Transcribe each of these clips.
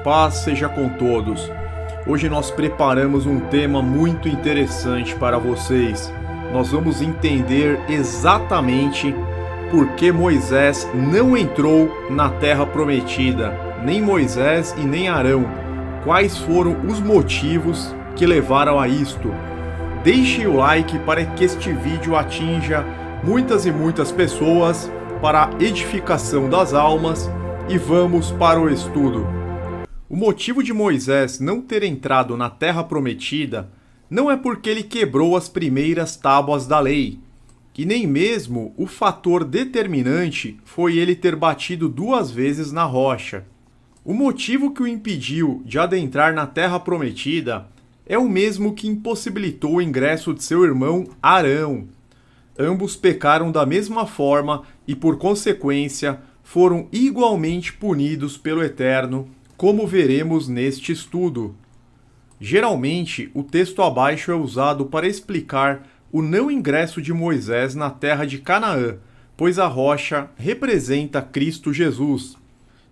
Paz seja com todos. Hoje nós preparamos um tema muito interessante para vocês. Nós vamos entender exatamente por que Moisés não entrou na Terra Prometida, nem Moisés e nem Arão. Quais foram os motivos que levaram a isto? Deixe o like para que este vídeo atinja muitas e muitas pessoas para a edificação das almas e vamos para o estudo. O motivo de Moisés não ter entrado na Terra Prometida não é porque ele quebrou as primeiras tábuas da lei, e nem mesmo o fator determinante foi ele ter batido 2 vezes na rocha. O motivo que o impediu de adentrar na Terra Prometida é o mesmo que impossibilitou o ingresso de seu irmão Arão. Ambos pecaram da mesma forma e, por consequência, foram igualmente punidos pelo Eterno, como veremos neste estudo. Geralmente, o texto abaixo é usado para explicar o não ingresso de Moisés na terra de Canaã, pois a rocha representa Cristo Jesus.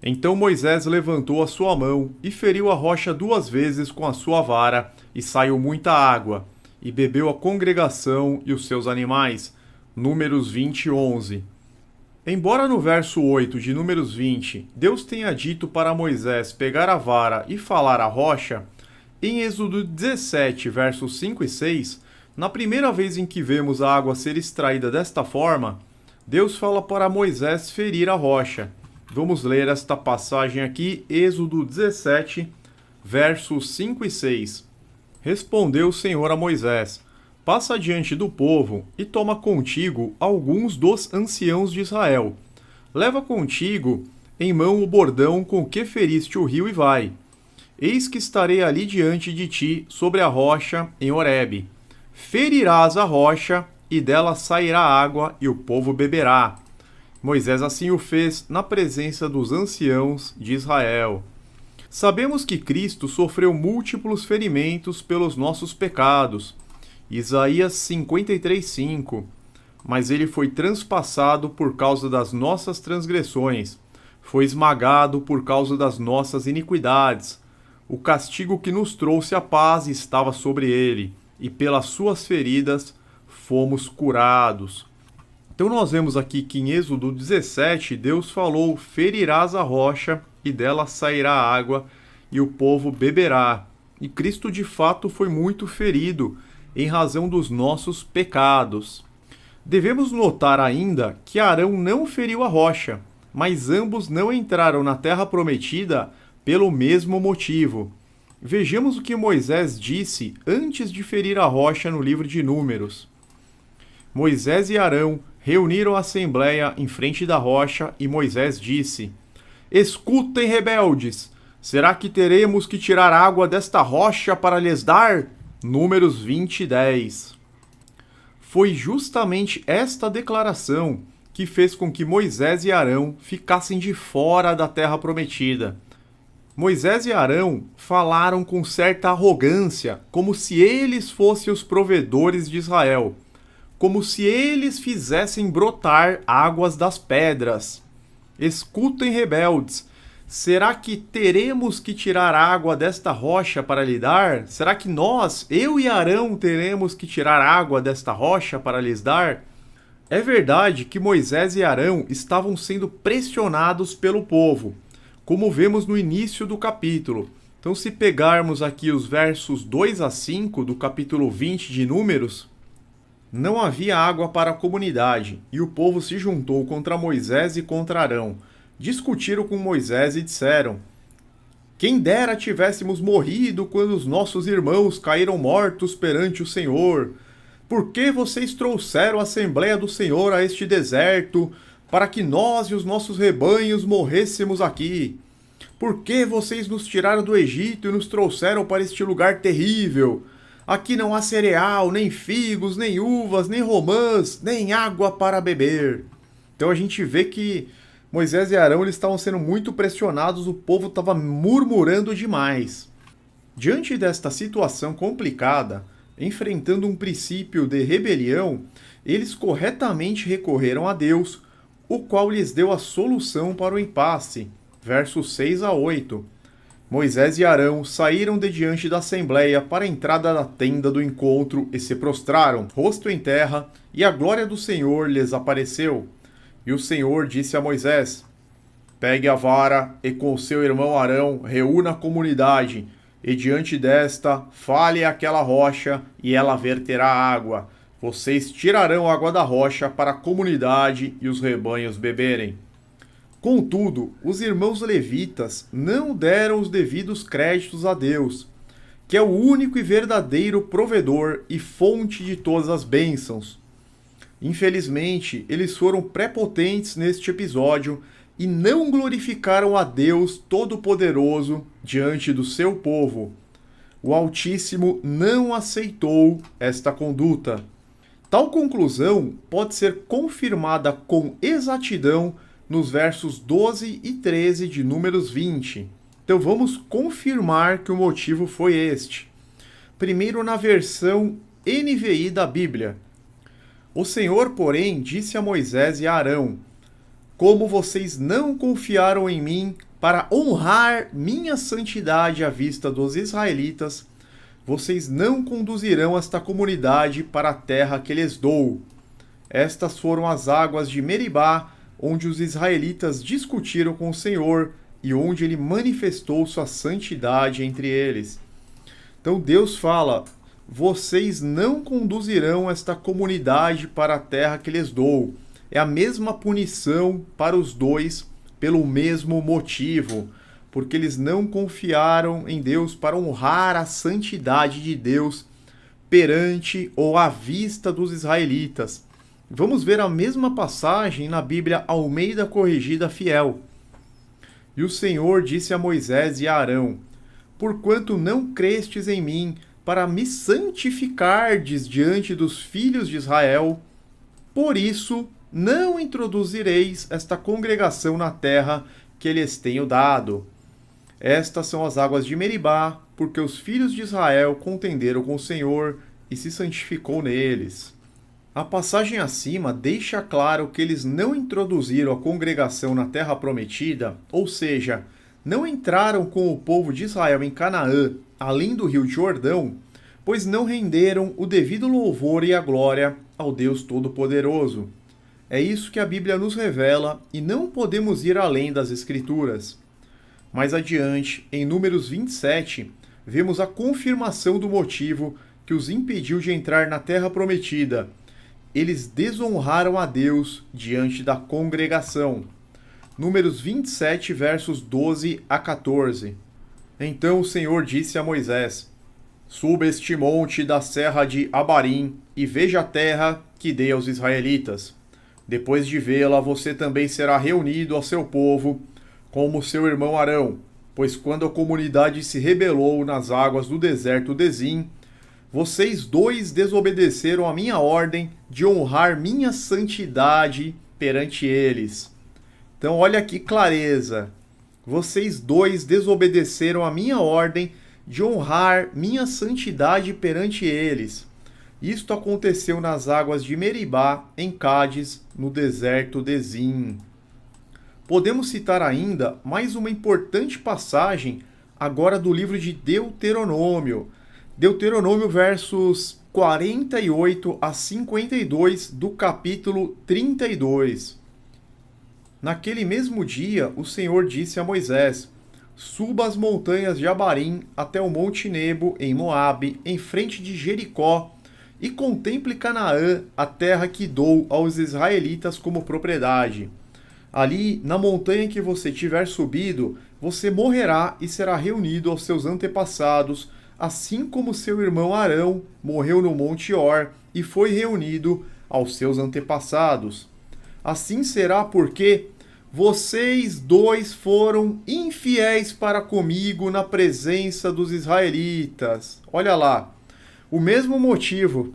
Então Moisés levantou a sua mão e feriu a rocha 2 vezes com a sua vara, e saiu muita água, e bebeu a congregação e os seus animais. Números 20:11. Embora no verso 8 de Números 20, Deus tenha dito para Moisés pegar a vara e falar à rocha, em Êxodo 17, versos 5 e 6, na primeira vez em que vemos a água ser extraída desta forma, Deus fala para Moisés ferir a rocha. Vamos ler esta passagem aqui, Êxodo 17, versos 5 e 6. Respondeu o Senhor a Moisés: passa diante do povo e toma contigo alguns dos anciãos de Israel. Leva contigo em mão o bordão com que feriste o rio e vai. Eis que estarei ali diante de ti sobre a rocha em Horebe. Ferirás a rocha e dela sairá água e o povo beberá. Moisés assim o fez na presença dos anciãos de Israel. Sabemos que Cristo sofreu múltiplos ferimentos pelos nossos pecados. Isaías 53:5. Mas ele foi transpassado por causa das nossas transgressões, foi esmagado por causa das nossas iniquidades. O castigo que nos trouxe a paz estava sobre ele, e pelas suas feridas fomos curados. Então nós vemos aqui que em Êxodo 17, Deus falou: ferirás a rocha e dela sairá água e o povo beberá. E Cristo de fato foi muito ferido em razão dos nossos pecados. Devemos notar ainda que Arão não feriu a rocha, mas ambos não entraram na Terra Prometida pelo mesmo motivo. Vejamos o que Moisés disse antes de ferir a rocha no livro de Números. Moisés e Arão reuniram a assembleia em frente da rocha e Moisés disse: escutem, rebeldes, será que teremos que tirar água desta rocha para lhes dar? Números 20:10. Foi justamente esta declaração que fez com que Moisés e Arão ficassem de fora da Terra Prometida. Moisés e Arão falaram com certa arrogância, como se eles fossem os provedores de Israel, como se eles fizessem brotar águas das pedras. Escutem, rebeldes, será que teremos que tirar água desta rocha para lhe dar? Será que nós, eu e Arão, teremos que tirar água desta rocha para lhes dar? É verdade que Moisés e Arão estavam sendo pressionados pelo povo, como vemos no início do capítulo. Então, se pegarmos aqui os versos 2 a 5 do capítulo 20 de Números, não havia água para a comunidade, e o povo se juntou contra Moisés e contra Arão. Discutiram com Moisés e disseram: quem dera tivéssemos morrido quando os nossos irmãos caíram mortos perante o Senhor. Por que vocês trouxeram a Assembleia do Senhor a este deserto, para que nós e os nossos rebanhos morrêssemos aqui? Por que vocês nos tiraram do Egito e nos trouxeram para este lugar terrível? Aqui não há cereal, nem figos, nem uvas, nem romãs, nem água para beber. Então a gente vê que Moisés e Arão eles estavam sendo muito pressionados, o povo estava murmurando demais. Diante desta situação complicada, enfrentando um princípio de rebelião, eles corretamente recorreram a Deus, o qual lhes deu a solução para o impasse. Versos 6 a 8. Moisés e Arão saíram de diante da assembleia para a entrada da tenda do encontro e se prostraram, rosto em terra, e a glória do Senhor lhes apareceu. E o Senhor disse a Moisés: Pegue a vara e com seu irmão Arão reúna a comunidade, e diante desta fale àquela rocha, e ela verterá água. Vocês tirarão água da rocha para a comunidade e os rebanhos beberem. Contudo, os irmãos levitas não deram os devidos créditos a Deus, que é o único e verdadeiro provedor e fonte de todas as bênçãos. Infelizmente, eles foram prepotentes neste episódio e não glorificaram a Deus Todo-Poderoso diante do seu povo. O Altíssimo não aceitou esta conduta. Tal conclusão pode ser confirmada com exatidão nos versos 12 e 13 de Números 20. Então vamos confirmar que o motivo foi este. Primeiro na versão NVI da Bíblia. O Senhor, porém, disse a Moisés e a Arão: Como vocês não confiaram em mim para honrar minha santidade à vista dos israelitas, vocês não conduzirão esta comunidade para a terra que lhes dou. Estas foram as águas de Meribá, onde os israelitas discutiram com o Senhor e onde ele manifestou sua santidade entre eles. Então Deus fala: vocês não conduzirão esta comunidade para a terra que lhes dou. É a mesma punição para os dois, pelo mesmo motivo, porque eles não confiaram em Deus para honrar a santidade de Deus perante ou à vista dos israelitas. Vamos ver a mesma passagem na Bíblia Almeida Corrigida Fiel. E o Senhor disse a Moisés e a Arão: Porquanto não crestes em mim, para me santificardes diante dos filhos de Israel, por isso não introduzireis esta congregação na terra que lhes tenho dado. Estas são as águas de Meribá, porque os filhos de Israel contenderam com o Senhor e se santificou neles. A passagem acima deixa claro que eles não introduziram a congregação na terra prometida, ou seja, não entraram com o povo de Israel em Canaã, além do rio Jordão, pois não renderam o devido louvor e a glória ao Deus Todo-Poderoso. É isso que a Bíblia nos revela e não podemos ir além das Escrituras. Mais adiante, em Números 27, vemos a confirmação do motivo que os impediu de entrar na terra prometida. Eles desonraram a Deus diante da congregação. Números 27, versos 12 a 14. Então o Senhor disse a Moisés: Suba este monte da serra de Abarim e veja a terra que dei aos israelitas. Depois de vê-la, você também será reunido ao seu povo, como seu irmão Arão, pois quando a comunidade se rebelou nas águas do deserto de Zim, vocês dois desobedeceram a minha ordem de honrar minha santidade perante eles. Então olha que clareza. Vocês dois desobedeceram a minha ordem de honrar minha santidade perante eles. Isto aconteceu nas águas de Meribá, em Cádiz, no deserto de Zim. Podemos citar ainda mais uma importante passagem agora do livro de Deuteronômio. Deuteronômio, versos 48 a 52 do capítulo 32. Naquele mesmo dia, o Senhor disse a Moisés: Suba as montanhas de Abarim até o monte Nebo, em Moabe, em frente de Jericó, e contemple Canaã, a terra que dou aos israelitas como propriedade. Ali, na montanha que você tiver subido, você morrerá e será reunido aos seus antepassados, assim como seu irmão Arão morreu no Monte Or e foi reunido aos seus antepassados. Assim será porque vocês dois foram infiéis para comigo na presença dos israelitas. Olha lá, o mesmo motivo.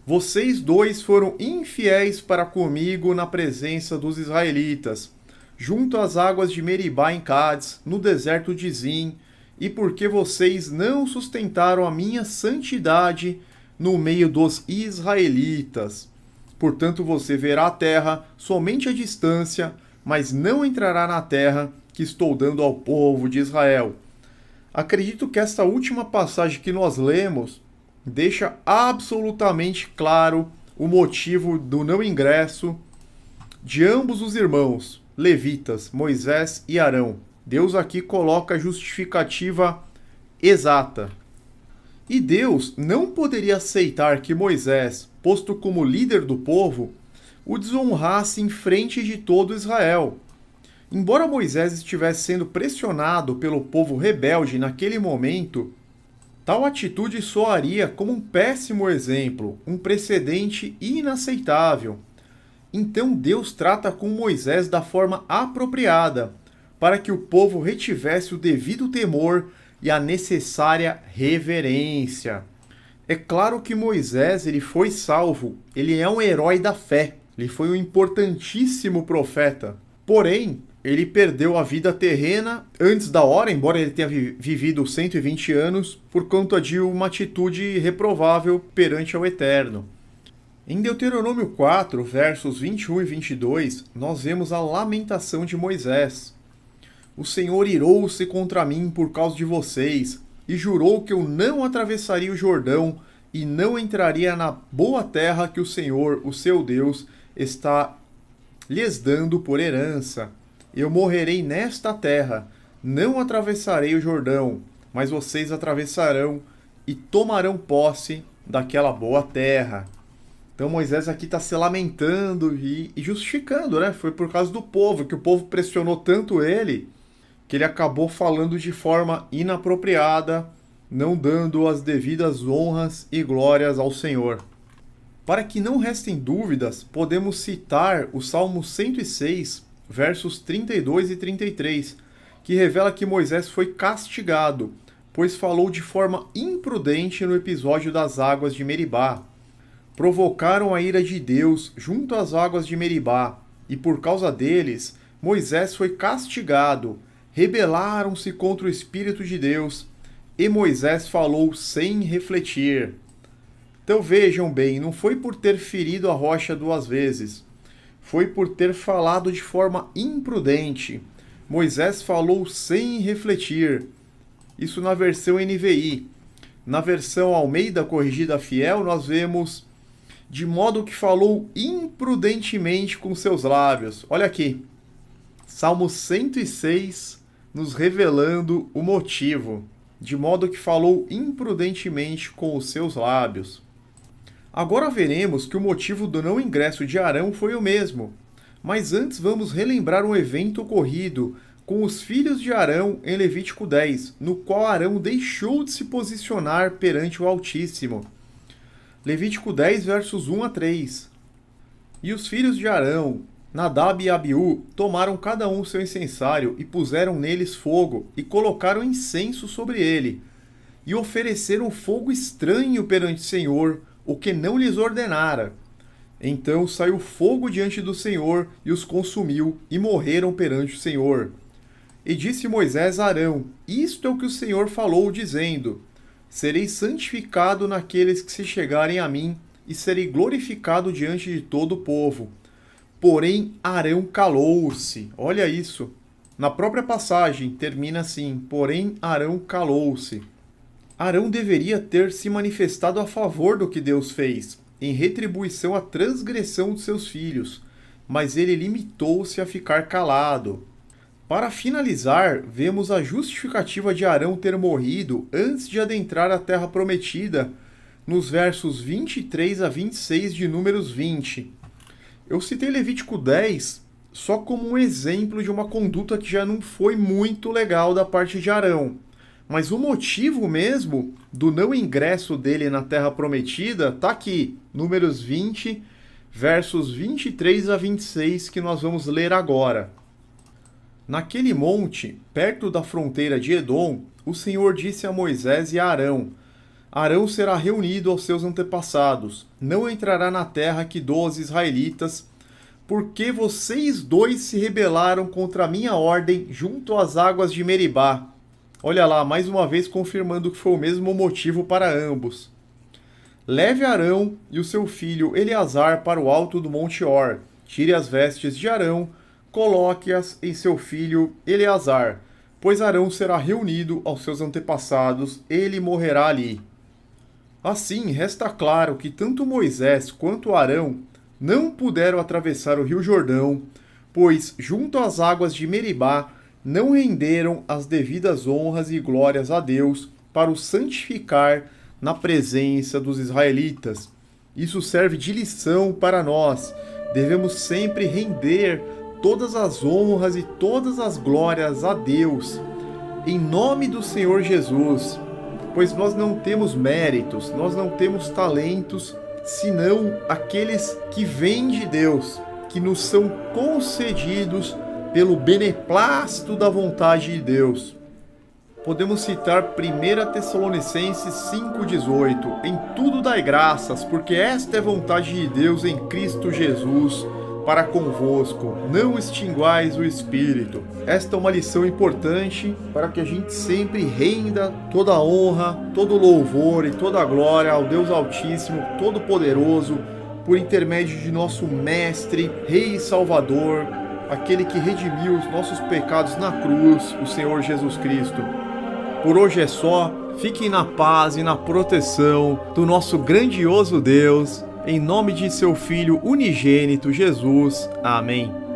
Vocês dois foram infiéis para comigo na presença dos israelitas, junto às águas de Meribá em Cádiz, no deserto de Zim, e porque vocês não sustentaram a minha santidade no meio dos israelitas. Portanto, você verá a terra somente à distância, mas não entrará na terra que estou dando ao povo de Israel. Acredito que esta última passagem que nós lemos deixa absolutamente claro o motivo do não ingresso de ambos os irmãos, levitas, Moisés e Arão. Deus aqui coloca a justificativa exata. E Deus não poderia aceitar que Moisés, posto como líder do povo, o desonrasse em frente de todo Israel. Embora Moisés estivesse sendo pressionado pelo povo rebelde naquele momento, tal atitude soaria como um péssimo exemplo, um precedente inaceitável. Então Deus trata com Moisés da forma apropriada, para que o povo retivesse o devido temor e a necessária reverência. É claro que Moisés ele foi salvo, ele é um herói da fé, ele foi um importantíssimo profeta. Porém, ele perdeu a vida terrena antes da hora, embora ele tenha vivido 120 anos, por conta de uma atitude reprovável perante ao Eterno. Em Deuteronômio 4, versos 21 e 22, nós vemos a lamentação de Moisés. O Senhor irou-se contra mim por causa de vocês, e jurou que eu não atravessaria o Jordão e não entraria na boa terra que o Senhor, o seu Deus, está lhes dando por herança. Eu morrerei nesta terra, não atravessarei o Jordão, mas vocês atravessarão e tomarão posse daquela boa terra. Então Moisés aqui está se lamentando e justificando, né? Foi por causa do povo, que o povo pressionou tanto ele, que ele acabou falando de forma inapropriada, não dando as devidas honras e glórias ao Senhor. Para que não restem dúvidas, podemos citar o Salmo 106, versos 32 e 33, que revela que Moisés foi castigado, pois falou de forma imprudente no episódio das águas de Meribá. Provocaram a ira de Deus junto às águas de Meribá, e por causa deles, Moisés foi castigado. Rebelaram-se contra o Espírito de Deus, e Moisés falou sem refletir. Então vejam bem, não foi por ter ferido a rocha 2 vezes, foi por ter falado de forma imprudente. Moisés falou sem refletir. Isso na versão NVI. Na versão Almeida Corrigida Fiel, nós vemos de modo que falou imprudentemente com seus lábios. Olha aqui, Salmo 106, nos revelando o motivo. De modo que falou imprudentemente com os seus lábios. Agora veremos que o motivo do não ingresso de Arão foi o mesmo. Mas antes vamos relembrar um evento ocorrido com os filhos de Arão em Levítico 10, no qual Arão deixou de se posicionar perante o Altíssimo. Levítico 10, versos 1 a 3. E os filhos de Arão, Nadab e Abiú, tomaram cada um seu incensário e puseram neles fogo e colocaram incenso sobre ele. E ofereceram fogo estranho perante o Senhor, o que não lhes ordenara. Então saiu fogo diante do Senhor e os consumiu, e morreram perante o Senhor. E disse Moisés a Arão: Isto é o que o Senhor falou, dizendo: Serei santificado naqueles que se chegarem a mim, e serei glorificado diante de todo o povo. Porém Arão calou-se. Olha isso. Na própria passagem termina assim: Porém Arão calou-se. Arão deveria ter se manifestado a favor do que Deus fez, em retribuição à transgressão de seus filhos, mas ele limitou-se a ficar calado. Para finalizar, vemos a justificativa de Arão ter morrido antes de adentrar a terra prometida, nos versos 23 a 26 de Números 20. Eu citei Levítico 10 só como um exemplo de uma conduta que já não foi muito legal da parte de Arão. Mas o motivo mesmo do não ingresso dele na terra prometida está aqui, Números 20, versos 23 a 26, que nós vamos ler agora. Naquele monte, perto da fronteira de Edom, o Senhor disse a Moisés e a Arão: Arão será reunido aos seus antepassados, não entrará na terra que dou aos israelitas, porque vocês dois se rebelaram contra a minha ordem junto às águas de Meribá. Olha lá, mais uma vez confirmando que foi o mesmo motivo para ambos. Leve Arão e o seu filho Eleazar para o alto do Monte Hor, tire as vestes de Arão, coloque-as em seu filho Eleazar. pois Arão será reunido aos seus antepassados, ele morrerá ali. Assim, resta claro que tanto Moisés quanto Arão não puderam atravessar o rio Jordão, pois, junto às águas de Meribá, não renderam as devidas honras e glórias a Deus para o santificar na presença dos israelitas. Isso serve de lição para nós. Devemos sempre render todas as honras e todas as glórias a Deus, em nome do Senhor Jesus, pois nós não temos méritos, nós não temos talentos, senão aqueles que vêm de Deus, que nos são concedidos pelo beneplácito da vontade de Deus. Podemos citar 1 Tessalonicenses 5,18: Em tudo dai graças, porque esta é a vontade de Deus em Cristo Jesus para convosco, não extinguais o Espírito. Esta é uma lição importante para que a gente sempre renda toda a honra, todo o louvor e toda a glória ao Deus Altíssimo, Todo-Poderoso, por intermédio de nosso Mestre, Rei e Salvador, aquele que redimiu os nossos pecados na cruz, o Senhor Jesus Cristo. Por hoje é só, fiquem na paz e na proteção do nosso grandioso Deus, em nome de seu Filho unigênito Jesus. Amém.